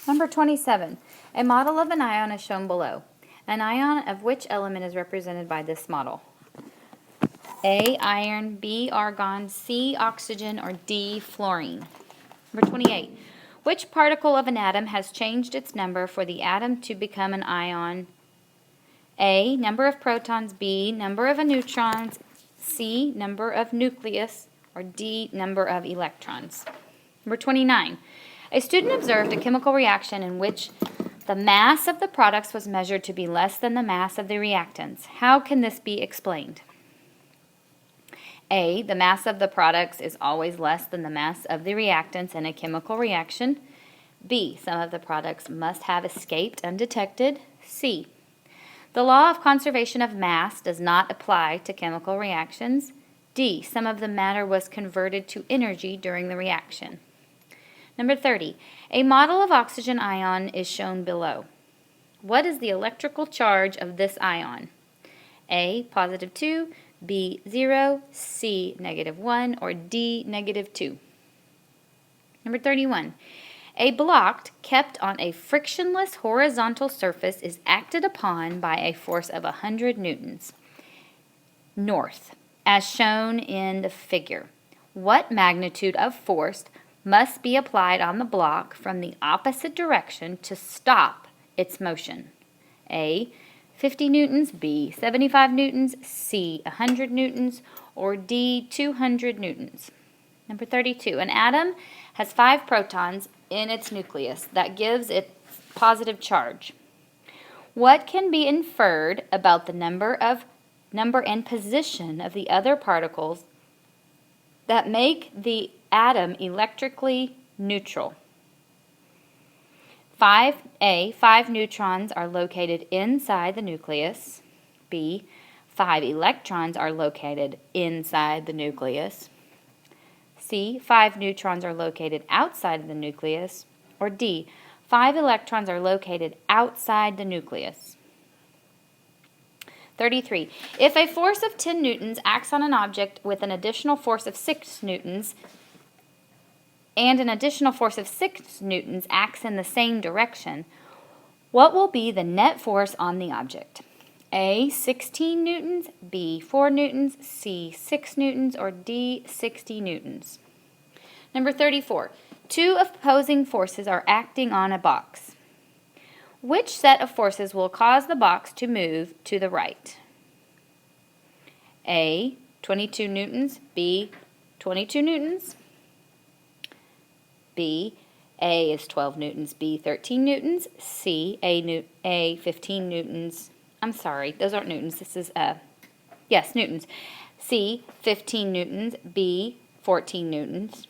Number 27. A model of an ion is shown below. An ion of which element is represented by this model? A, iron, B, argon, C, oxygen, or D, fluorine. Number 28. Which particle of an atom has changed its number for the atom to become an ion? A, number of protons, B, number of neutrons, C, number of nucleus, or D, number of electrons. Number 29. A student observed a chemical reaction in which the mass of the products was measured to be less than the mass of the reactants. How can this be explained? A, the mass of the products is always less than the mass of the reactants in a chemical reaction. B, some of the products must have escaped undetected. C, the law of conservation of mass does not apply to chemical reactions. D, some of the matter was converted to energy during the reaction. Number 30. A model of oxygen ion is shown below. What is the electrical charge of this ion? A, positive 2, B, 0, C, negative 1, or D, negative 2. Number 31. A block kept on a frictionless horizontal surface is acted upon by a force of 100 newtons north, as shown in the figure. What magnitude of force must be applied on the block from the opposite direction to stop its motion? A, 50 newtons, B, 75 newtons, C, 100 newtons, or D, 200 newtons. Number 32. An atom has 5 protons in its nucleus that gives it positive charge. What can be inferred about the number and position of the other particles that make the atom electrically neutral? 5 neutrons are located inside the nucleus. B, 5 electrons are located inside the nucleus. C, 5 neutrons are located outside of the nucleus. Or D, 5 electrons are located outside the nucleus. 33. If a force of 10 newtons acts on an object with an additional force of 6 newtons, and an additional force of 6 newtons acts in the same direction, what will be the net force on the object? A, 16 newtons, B, 4 newtons, C, 6 newtons, or D, 60 newtons. Number 34. 2 opposing forces are acting on a box. Which set of forces will cause the box to move to the right? A, 22 newtons, B, 22 newtons. B, A is 12 newtons, B, 13 newtons, C, A 15 newtons. I'm sorry, those aren't newtons. This is, newtons. C, 15 newtons, B, 14 newtons.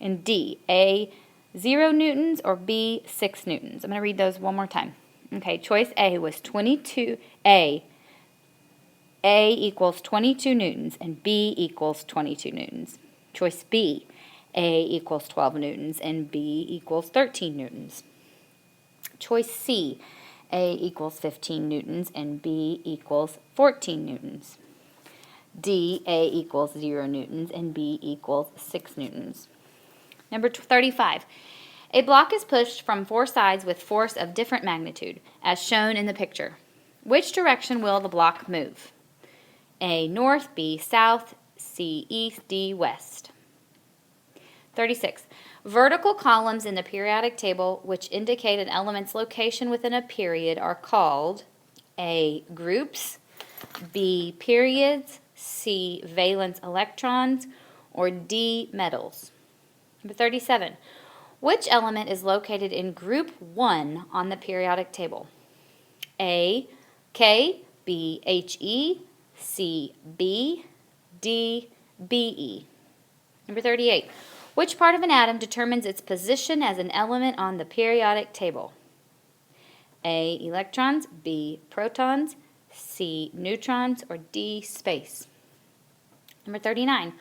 And D, A, 0 newtons, or B, 6 newtons. I'm going to read those one more time. Okay, choice A was 22, A equals 22 newtons, and B equals 22 newtons. Choice B, A equals 12 newtons, and B equals 13 newtons. Choice C, A equals 15 newtons, and B equals 14 newtons. D, A equals 0 newtons, and B equals 6 newtons. Number 35. A block is pushed from 4 sides with force of different magnitude, as shown in the picture. Which direction will the block move? A, north, B, south, C, east, D, west. 36. Vertical columns in the periodic table which indicate an element's location within a period are called A, groups, B, periods, C, valence electrons, or D, metals. Number 37. Which element is located in group 1 on the periodic table? A, K, B, He, C, B, D, Be. Number 38. Which part of an atom determines its position as an element on the periodic table? A, electrons, B, protons, C, neutrons, or D, space. Number 39.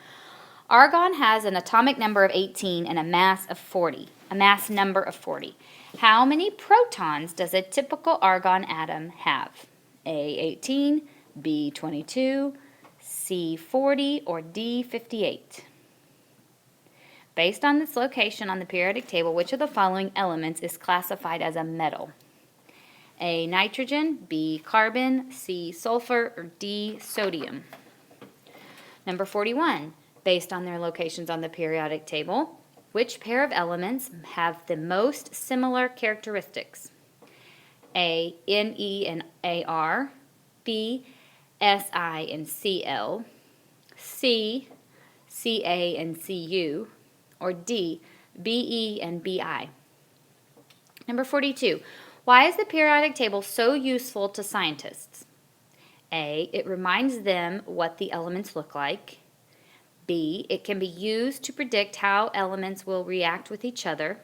Argon has an atomic number of 18 and a mass number of 40. How many protons does a typical argon atom have? A, 18, B, 22, C, 40, or D, 58? Based on its location on the periodic table, which of the following elements is classified as a metal? A, nitrogen, B, carbon, C, sulfur, or D, sodium. Number 41, based on their locations on the periodic table, which pair of elements have the most similar characteristics? A, Ne and Ar, B, Si and Cl, C, Ca and Cu, or D, Be and Bi. Number 42, why is the periodic table so useful to scientists? A, it reminds them what the elements look like. B, it can be used to predict how elements will react with each other.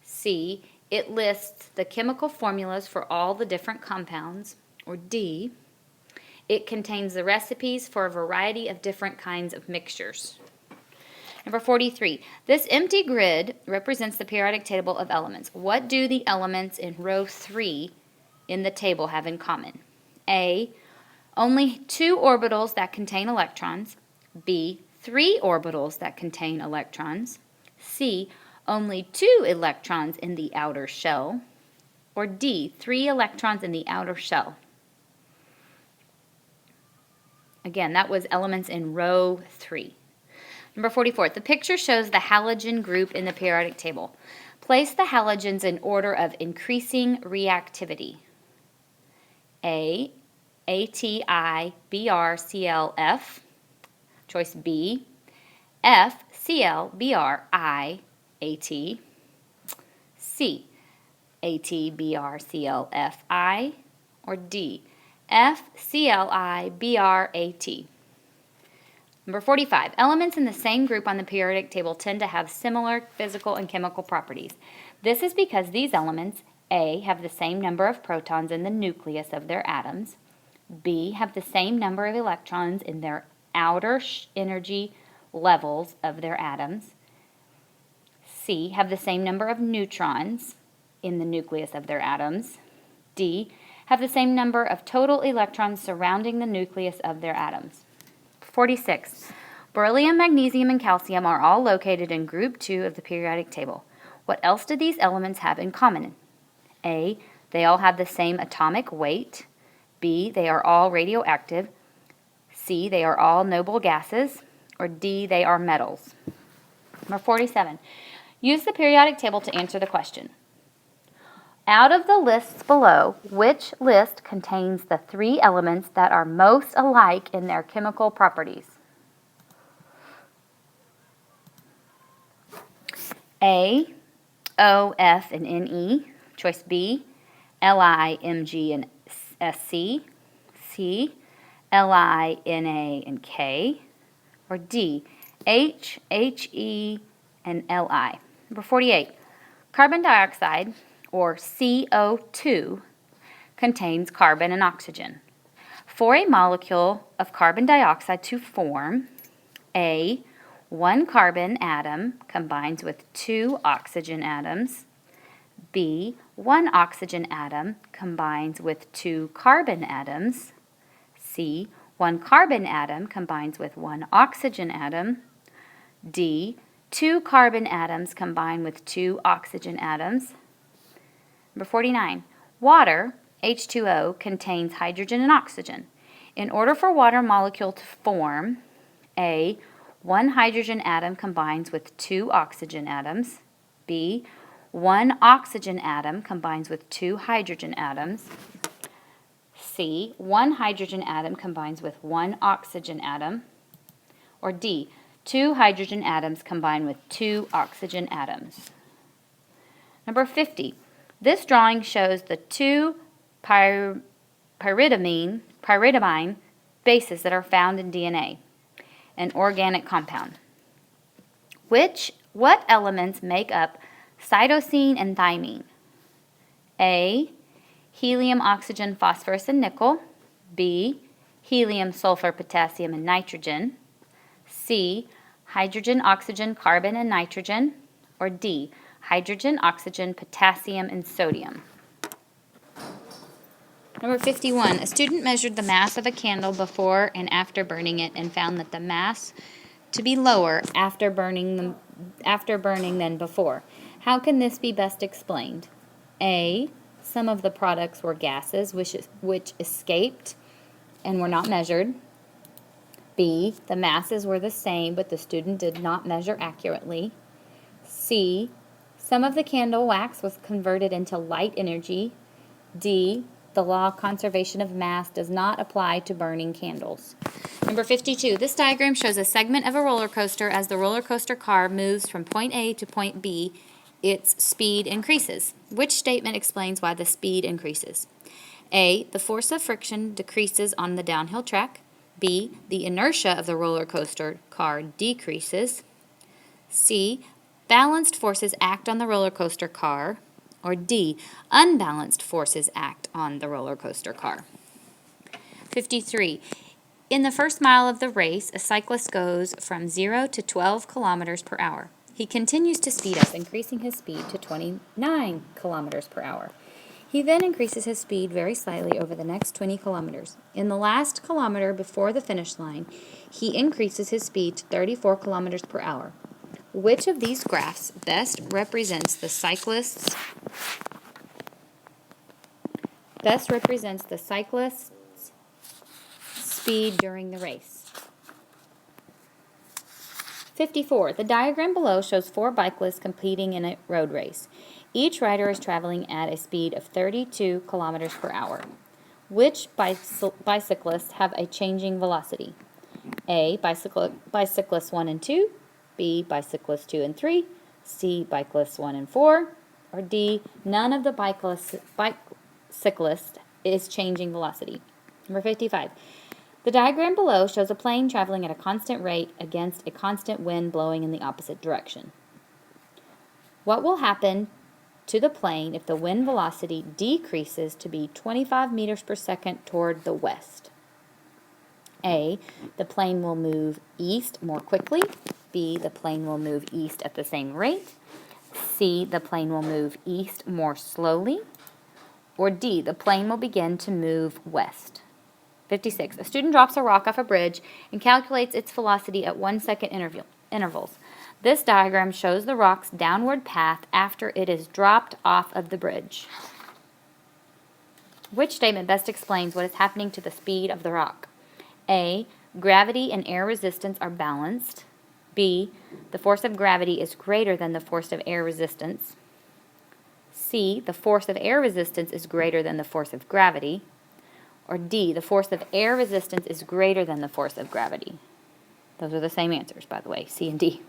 C, it lists the chemical formulas for all the different compounds. Or D, it contains the recipes for a variety of different kinds of mixtures. Number 43, this empty grid represents the periodic table of elements. What do the elements in row 3 in the table have in common? A, only 2 orbitals that contain electrons. B, 3 orbitals that contain electrons. C, only 2 electrons in the outer shell. Or D, 3 electrons in the outer shell. Again, that was elements in row 3. Number 44, the picture shows the halogen group in the periodic table. Place the halogens in order of increasing reactivity. A, ATI, BR, CL, F. Choice B, F, CL, BR, I, AT. C, AT, BR, CL, F, I. Or D, F, CLI, BR, AT. Number 45, elements in the same group on the periodic table tend to have similar physical and chemical properties. This is because these elements, A, have the same number of protons in the nucleus of their atoms, B, have the same number of electrons in their outer energy levels of their atoms, C, have the same number of neutrons in the nucleus of their atoms, D, have the same number of total electrons surrounding the nucleus of their atoms. 46. Beryllium, magnesium, and calcium are all located in group 2 of the periodic table. What else do these elements have in common? A, they all have the same atomic weight. B, they are all radioactive. C, they are all noble gases. Or D, they are metals. Number 47. Use the periodic table to answer the question. Out of the lists below, which list contains the 3 elements that are most alike in their chemical properties? A, O, F, and Ne. Choice B, Li, Mg, and Sc. C, Li, Na, and K. Or D, H, He, and Li. Number 48. Carbon dioxide, or CO2, contains carbon and oxygen. For a molecule of carbon dioxide to form, A, 1 carbon atom combines with 2 oxygen atoms. B, 1 oxygen atom combines with 2 carbon atoms. C, 1 carbon atom combines with 1 oxygen atom. D, 2 carbon atoms combine with 2 oxygen atoms. Number 49, water, H2O, contains hydrogen and oxygen. In order for water molecule to form, A, 1 hydrogen atom combines with 2 oxygen atoms. B, 1 oxygen atom combines with 2 hydrogen atoms. C, 1 hydrogen atom combines with 1 oxygen atom. Or D, 2 hydrogen atoms combine with 2 oxygen atoms. Number 50. This drawing shows the 2 pyridamine bases that are found in DNA, an organic compound. What elements make up cytosine and thymine? A, helium, oxygen, phosphorus, and nickel. B, helium, sulfur, potassium, and nitrogen. C, hydrogen, oxygen, carbon, and nitrogen. Or D, hydrogen, oxygen, potassium, and sodium. Number 51, a student measured the mass of a candle before and after burning it and found that the mass to be lower after burning than before. How can this be best explained? A, some of the products were gases which escaped and were not measured. B, the masses were the same but the student did not measure accurately. C, some of the candle wax was converted into light energy. D, the law of conservation of mass does not apply to burning candles. Number 52, this diagram shows a segment of a roller coaster. As the roller coaster car moves from point A to point B, its speed increases. Which statement explains why the speed increases? A, the force of friction decreases on the downhill track. B, the inertia of the roller coaster car decreases. C, balanced forces act on the roller coaster car. Or D, unbalanced forces act on the roller coaster car. 53. In the first mile of the race, a cyclist goes from 0 to 12 kilometers per hour. He continues to speed up, increasing his speed to 29 kilometers per hour. He then increases his speed very slightly over the next 20 kilometers. In the last kilometer before the finish line, he increases his speed to 34 kilometers per hour. Which of these graphs best represents the cyclist's speed during the race? 54. The diagram below shows 4 bicyclists competing in a road race. Each rider is traveling at a speed of 32 kilometers per hour. Which bicyclists have a changing velocity? A, bicyclists 1 and 2, B, bicyclists 2 and 3, C, bicyclists 1 and 4, or D, none of the bicyclists is changing velocity. Number 55. The diagram below shows a plane traveling at a constant rate against a constant wind blowing in the opposite direction. What will happen to the plane if the wind velocity decreases to be 25 meters per second toward the west? A, the plane will move east more quickly. B, the plane will move east at the same rate. C, the plane will move east more slowly. Or D, the plane will begin to move west. 56. A student drops a rock off a bridge and calculates its velocity at 1 second intervals. This diagram shows the rock's downward path after it is dropped off of the bridge. Which statement best explains what is happening to the speed of the rock? A, gravity and air resistance are balanced. B, the force of gravity is greater than the force of air resistance. C, the force of air resistance is greater than the force of gravity. Or D, the force of air resistance is greater than the force of gravity. Those are the same answers, by the way, C and D.